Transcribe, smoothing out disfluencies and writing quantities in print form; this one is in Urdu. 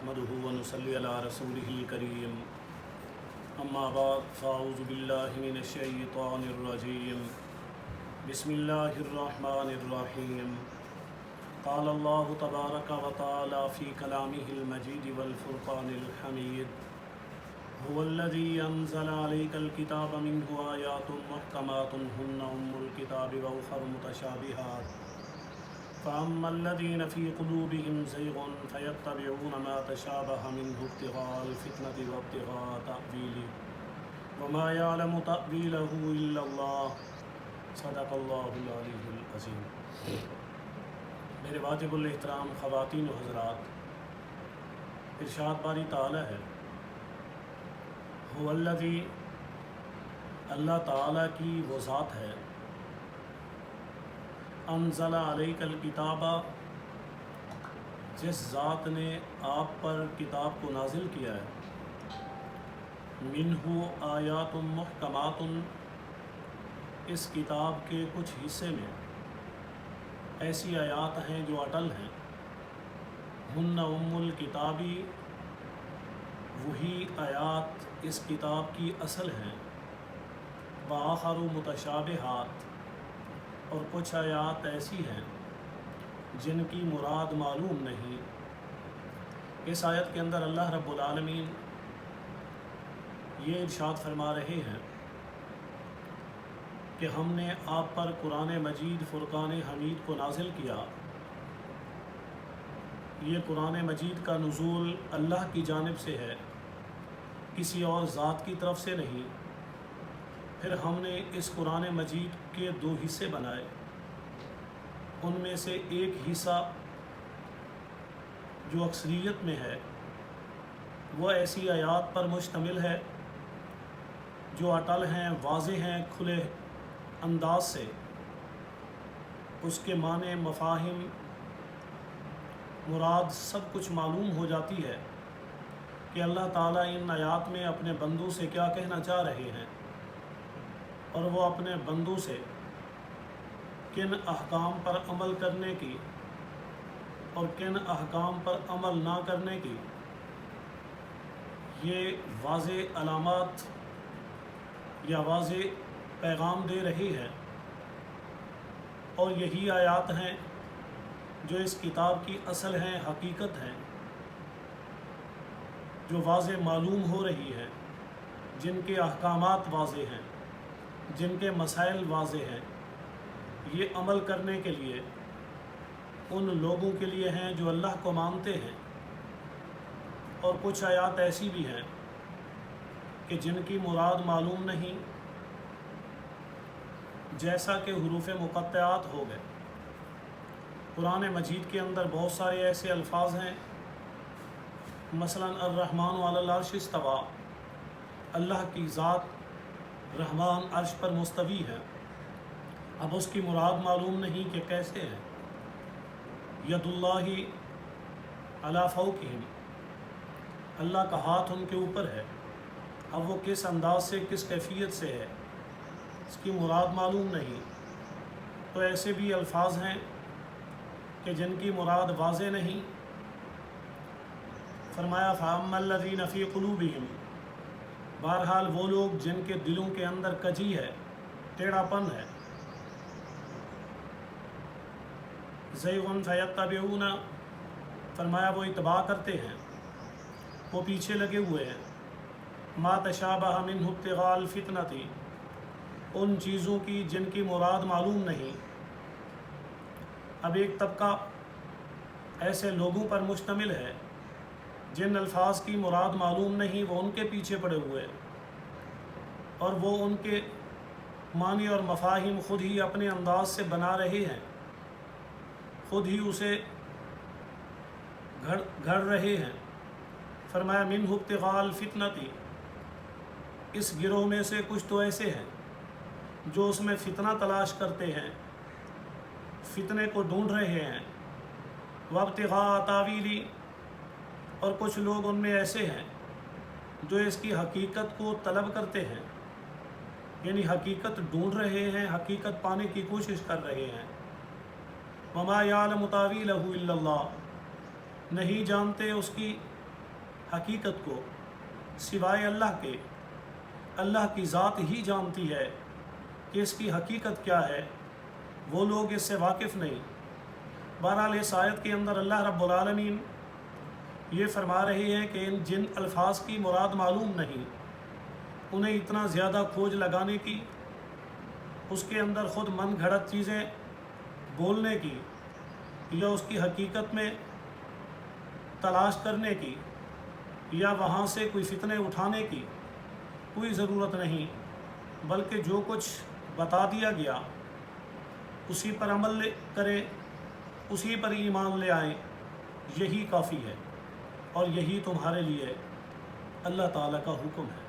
نحمده ونصلي على رسوله الكريم اما بعد فاعوذ بالله من الشيطان الرجيم بسم الله الرحمن الرحيم قال الله تبارك وتعالى في كلامه المجيد والفرقان الحميد هو الذي أنزل عليك الكتاب منه آيات محكمات هن أم الكتاب وأخر متشابهات فأما الذين في قلوبهم زيغ فيتبعون ما تشابه منه ابتغاء الفتنة وابتغاء تأويله وما يعلم تأويله إلا الله صدق الله العلي العظيم۔ میرے واجب الاحترام خواتین و حضرات، ارشاد باری تعالی ہے هو الذی، اللہ تعالیٰ کی وہ ذات ہے، انزل علیک الکتاب، جس ذات نے آپ پر کتاب کو نازل کیا ہے، منہ آیات محکمات، اس کتاب کے کچھ حصے میں ایسی آیات ہیں جو اٹل ہیں، ہن ام الکتابی، وہی آیات اس کتاب کی اصل ہیں، وآخر متشابہات، اور کچھ آیات ایسی ہیں جن کی مراد معلوم نہیں۔ اس آیت کے اندر اللہ رب العالمین یہ ارشاد فرما رہے ہیں کہ ہم نے آپ پر قرآن مجید فرقان حمید کو نازل کیا۔ یہ قرآن مجید کا نزول اللہ کی جانب سے ہے، کسی اور ذات کی طرف سے نہیں۔ پھر ہم نے اس قرآن مجید کے دو حصے بنائے، ان میں سے ایک حصہ جو اکثریت میں ہے وہ ایسی آیات پر مشتمل ہے جو اٹل ہیں، واضح ہیں، کھلے انداز سے اس کے معنی، مفاہیم، مراد سب کچھ معلوم ہو جاتی ہے کہ اللہ تعالیٰ ان آیات میں اپنے بندوں سے کیا کہنا چاہ رہے ہیں، اور وہ اپنے بندوں سے کن احکام پر عمل کرنے کی اور کن احکام پر عمل نہ کرنے کی یہ واضح علامات یا واضح پیغام دے رہی ہے۔ اور یہی آیات ہیں جو اس کتاب کی اصل ہیں، حقیقت ہیں، جو واضح معلوم ہو رہی ہے، جن کے احکامات واضح ہیں، جن کے مسائل واضح ہیں۔ یہ عمل کرنے کے لیے ان لوگوں کے لیے ہیں جو اللہ کو مانتے ہیں۔ اور کچھ آیات ایسی بھی ہیں کہ جن کی مراد معلوم نہیں، جیسا کہ حروف مقطعات ہو گئے۔ قرآن مجید کے اندر بہت سارے ایسے الفاظ ہیں، مثلا الرحمن علی العرش استویٰ، اللہ کی ذات رحمان عرش پر مستوی ہے، اب اس کی مراد معلوم نہیں کہ کیسے ہے۔ ید اللہ علی فوقہم، اللہ کا ہاتھ ان کے اوپر ہے، اب وہ کس انداز سے، کس کیفیت سے ہے، اس کی مراد معلوم نہیں۔ تو ایسے بھی الفاظ ہیں کہ جن کی مراد واضح نہیں۔ فرمایا فَأَمَّا الَّذِينَ فِي قُلُوبِهِمْ، بہرحال وہ لوگ جن کے دلوں کے اندر کجی ہے، ٹیڑھا پن ہے، زَيْغٌ فَيَتَّبِعُونَ، فرمایا وہ اتباع کرتے ہیں، وہ پیچھے لگے ہوئے ہیں، مَا تَشَابَهَ مِنْهُ ابْتِغَاءَ الْفِتْنَةِ، ان چیزوں کی جن کی مراد معلوم نہیں۔ اب ایک طبقہ ایسے لوگوں پر مشتمل ہے جن الفاظ کی مراد معلوم نہیں، وہ ان کے پیچھے پڑے ہوئے، اور وہ ان کے معنی اور مفاہیم خود ہی اپنے انداز سے بنا رہے ہیں، خود ہی اسے گھڑ رہے ہیں۔ فرمایا منہ ابتغاء الفتنۃ، اس گروہ میں سے کچھ تو ایسے ہیں جو اس میں فتنہ تلاش کرتے ہیں، فتنے کو ڈھونڈ رہے ہیں، وابتغاء تاویلی، اور کچھ لوگ ان میں ایسے ہیں جو اس کی حقیقت کو طلب کرتے ہیں، یعنی حقیقت ڈھونڈ رہے ہیں، حقیقت پانے کی کوشش کر رہے ہیں۔ وما یعلم تاویلہ الا اللہ، نہیں جانتے اس کی حقیقت کو سوائے اللہ کے اللہ کی ذات ہی جانتی ہے کہ اس کی حقیقت کیا ہے، وہ لوگ اس سے واقف نہیں۔ بہرحال اس آیت کے اندر اللہ رب العالمین یہ فرما رہے ہیں کہ ان جن الفاظ کی مراد معلوم نہیں، انہیں اتنا زیادہ کھوج لگانے کی، اس کے اندر خود من گھڑت چیزیں بولنے کی یا اس کی حقیقت میں تلاش کرنے کی یا وہاں سے کوئی فتنے اٹھانے کی کوئی ضرورت نہیں، بلکہ جو کچھ بتا دیا گیا اسی پر عمل کریں، اسی پر ایمان لے آئیں، یہی کافی ہے اور یہی تمہارے لیے اللہ تعالیٰ کا حکم ہے۔